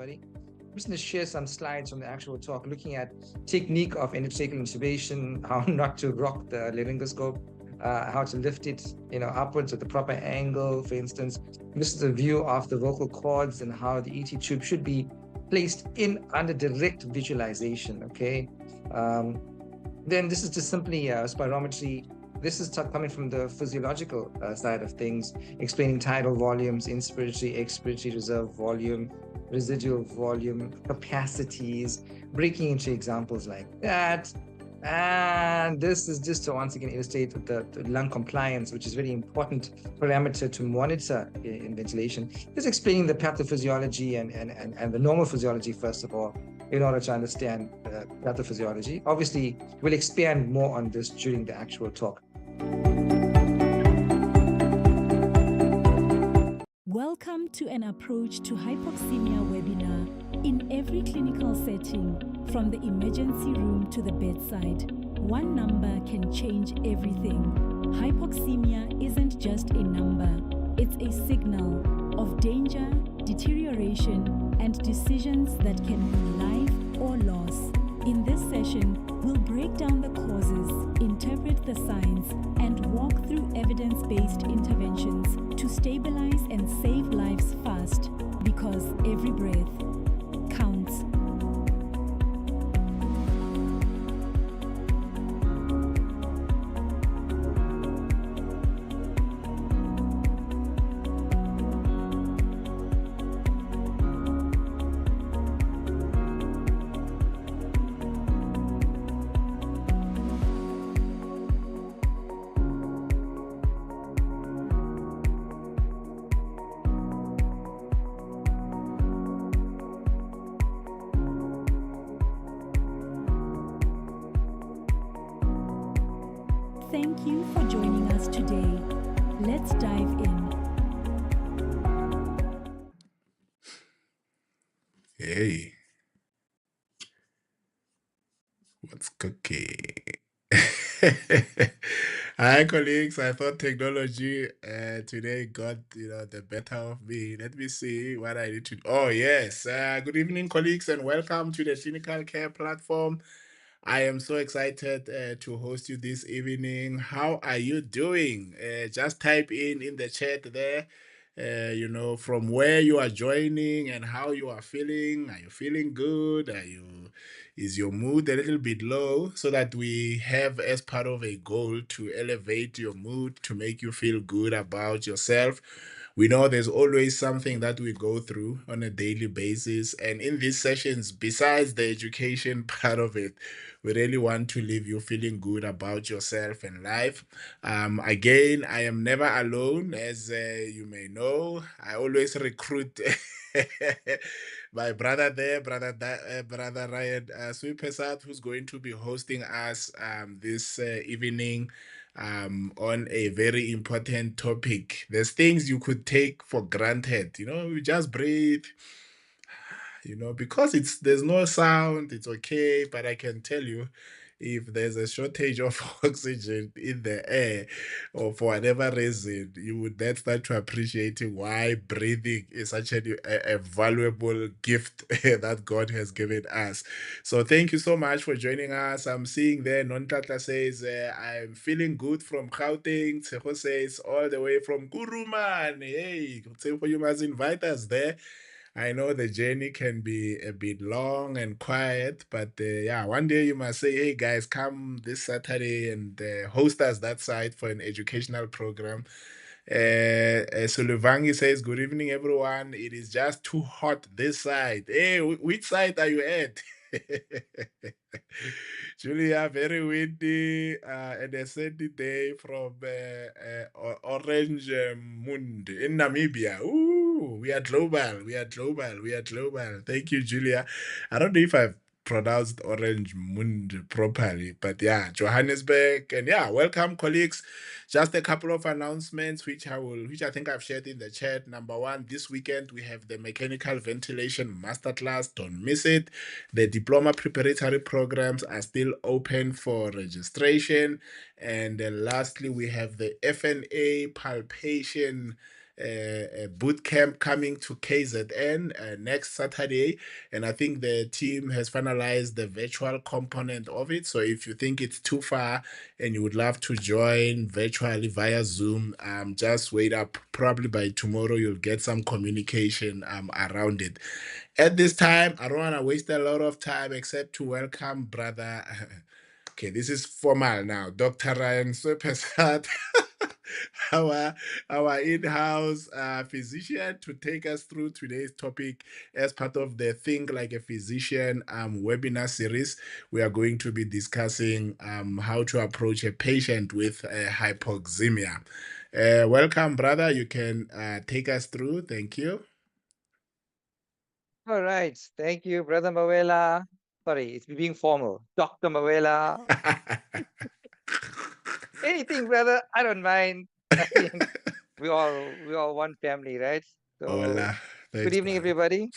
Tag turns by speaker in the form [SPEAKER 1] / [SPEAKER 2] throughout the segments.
[SPEAKER 1] everybody. I'm just going to share some slides from the actual talk, looking at technique of endotracheal intubation, how not to rock the laryngoscope, how to lift it, upwards at the proper angle, for instance. This is a view of the vocal cords and how the ET tube should be placed in under direct visualization, okay? Then this is just simply spirometry. This is coming from the physiological side of things, explaining tidal volumes, inspiratory, expiratory, reserve volume, residual volume, capacities, breaking into examples like that. And this is just to once again illustrate the lung compliance, which is very important parameter to monitor in ventilation. Just explaining the pathophysiology and the normal physiology, first of all, in order to understand pathophysiology. Obviously, we'll expand more on this during the actual talk.
[SPEAKER 2] Welcome to an approach to hypoxemia webinar. In every clinical setting, from the emergency room to the bedside, one number can change everything. Hypoxemia isn't just a number, it's a signal of danger, deterioration, and decisions that can mean life or loss. In this session, we'll break down the causes, interpret the science, and walk through evidence-based interventions to stabilize and save lives fast, because every breath counts. Thank you for joining us today. Let's dive in.
[SPEAKER 3] Hey, what's cooking? Hi, colleagues. I thought technology today got the better of me. Let me see what I need to. Oh yes. Good evening, colleagues, and welcome to the Clinical Care Platform. I am so excited to host you this evening. How are you doing? Just type in the chat there. From where you are joining and how you are feeling. Are you feeling good? Is your mood a little bit low? So that we have as part of a goal to elevate your mood, to make you feel good about yourself. We know there's always something that we go through on a daily basis. And in these sessions, besides the education part of it, we really want to leave you feeling good about yourself and life. Again, I am never alone, as you may know. I always recruit my brother there, brother Ryan Sweepesat, who's going to be hosting us this evening on a very important topic. There's things you could take for granted. You just breathe. Because there's no sound, it's okay. But I can tell you, if there's a shortage of oxygen in the air, or for whatever reason, you would then start to appreciating why breathing is such a valuable gift that God has given us. So thank you so much for joining us. I'm seeing there, Nontata says, I'm feeling good from Gauteng. Tseho says, all the way from Kuruman. Hey, Tseho, you must invite us there. I know the journey can be a bit long and quiet, but yeah, one day you must say, hey guys, come this Saturday and host us that side for an educational program. Suluvangi says, good evening, everyone. It is just too hot this side. Hey, which side are you at? Julia, very windy and a sunny day from Orange Mund in Namibia. Ooh, we are global. We are global. We are global. Thank you, Julia. I don't know if I've pronounced Orange Mund properly, but yeah, Johannesburg. And yeah, welcome, colleagues. Just a couple of announcements which I think I've shared in the chat. Number one, this weekend we have the mechanical ventilation masterclass. Don't miss it. The diploma preparatory programs are still open for registration. And then lastly, we have the FNA palpation a boot camp coming to KZN next Saturday, and I think the team has finalized the virtual component of it. So if you think it's too far and you would love to join virtually via Zoom, just wait up. Probably by tomorrow you'll get some communication around it. At this time, I don't want to waste a lot of time except to welcome brother. Okay, this is formal now. Dr. Ryan Swepesat, our in-house physician, to take us through today's topic as part of the Think Like a Physician webinar series. We are going to be discussing how to approach a patient with hypoxemia. Welcome, brother. You can take us through. Thank you.
[SPEAKER 1] All right. Thank you, Brother Mawela. Sorry, it's being formal. Dr. Mawela. Anything, brother. I don't mind. I mean, we all one family, right? So
[SPEAKER 3] Hola.
[SPEAKER 1] good
[SPEAKER 3] Thanks,
[SPEAKER 1] evening,
[SPEAKER 3] brother.
[SPEAKER 1] everybody.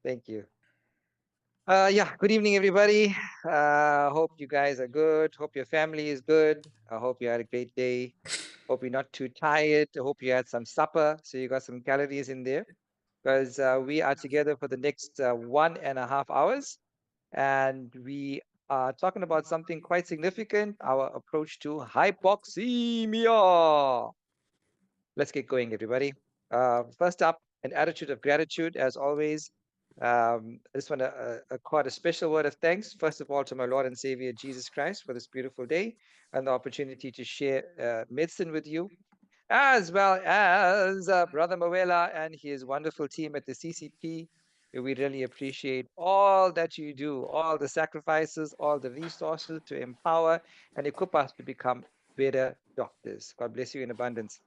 [SPEAKER 1] Thank you. Yeah, good evening, everybody. Hope you guys are good. Hope your family is good. I hope you had a great day. Hope you're not too tired. I hope you had some supper, so you got some calories in there. Because we are together for the next 1.5 hours, and we are talking about something quite significant, our approach to hypoxemia. Let's get going, everybody. First up, an attitude of gratitude, as always. I just want to accord a special word of thanks, first of all, to my Lord and Savior Jesus Christ for this beautiful day and the opportunity to share medicine with you, as well as Brother Mawela and his wonderful team at the CCP. We really appreciate all that you do, all the sacrifices, all the resources to empower and equip us to become better doctors. God bless you in abundance.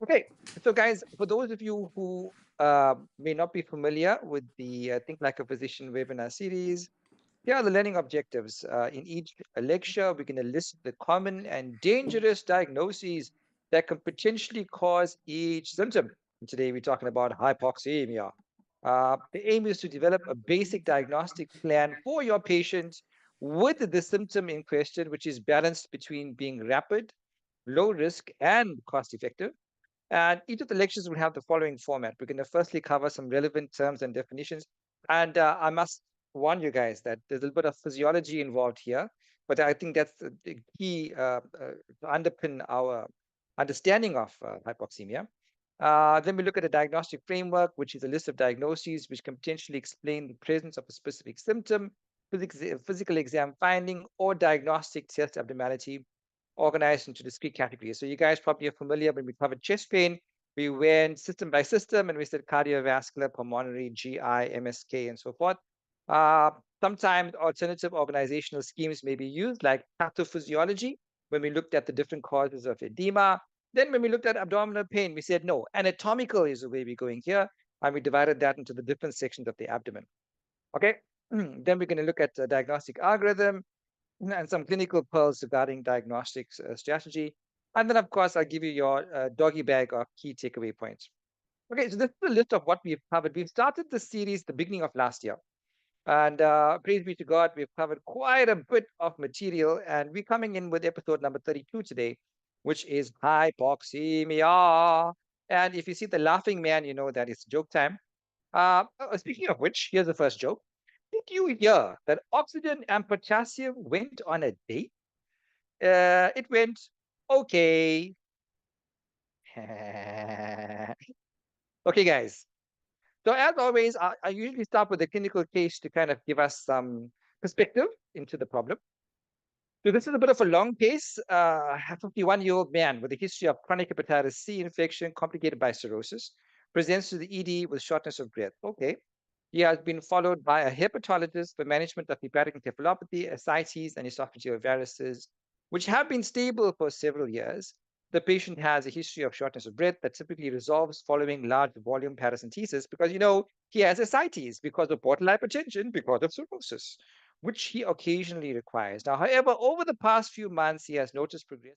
[SPEAKER 1] Okay, so guys, for those of you who may not be familiar with the Think Like a Physician webinar series, here are the learning objectives. In each lecture, we're going to list the common and dangerous diagnoses that can potentially cause each symptom. And today, we're talking about hypoxemia. The aim is to develop a basic diagnostic plan for your patient with the symptom in question, which is balanced between being rapid, low risk, and cost effective. And each of the lectures will have the following format. We're going to firstly cover some relevant terms and definitions. And I must warn you guys that there's a little bit of physiology involved here, but I think that's the key to underpin our understanding of hypoxemia. Then we look at a diagnostic framework, which is a list of diagnoses which can potentially explain the presence of a specific symptom, physical exam finding, or diagnostic test abnormality organized into discrete categories. So you guys probably are familiar when we covered chest pain, we went system by system and we said cardiovascular, pulmonary, GI, MSK, and so forth. Uh, Sometimes alternative organizational schemes may be used, like pathophysiology, when we looked at the different causes of edema. Then when we looked at abdominal pain, we said, no, anatomical is the way we're going here. And we divided that into the different sections of the abdomen. Okay. Then we're going to look at the diagnostic algorithm and some clinical pearls regarding diagnostics strategy. And then, of course, I'll give you your doggy bag of key takeaway points. Okay, so this is a list of what we've covered. We've started the series the beginning of last year. And praise be to God, we've covered quite a bit of material. And we're coming in with episode number 32 today, which is hypoxemia. And if you see the laughing man, you know that it's joke time. Speaking of which, here's the first joke. Did you hear that oxygen and potassium went on a date? It went okay. Okay, guys. So as always, I usually start with a clinical case to kind of give us some perspective into the problem. So this is a bit of a long case. A 51-year-old man with a history of chronic hepatitis C infection complicated by cirrhosis presents to the ED with shortness of breath. Okay. He has been followed by a hepatologist for management of hepatic encephalopathy, ascites, and esophageal varices, which have been stable for several years. The patient has a history of shortness of breath that typically resolves following large volume paracentesis because, he has ascites because of portal hypertension, because of cirrhosis, which he occasionally requires. Now, however, over the past few months, he has noticed progress.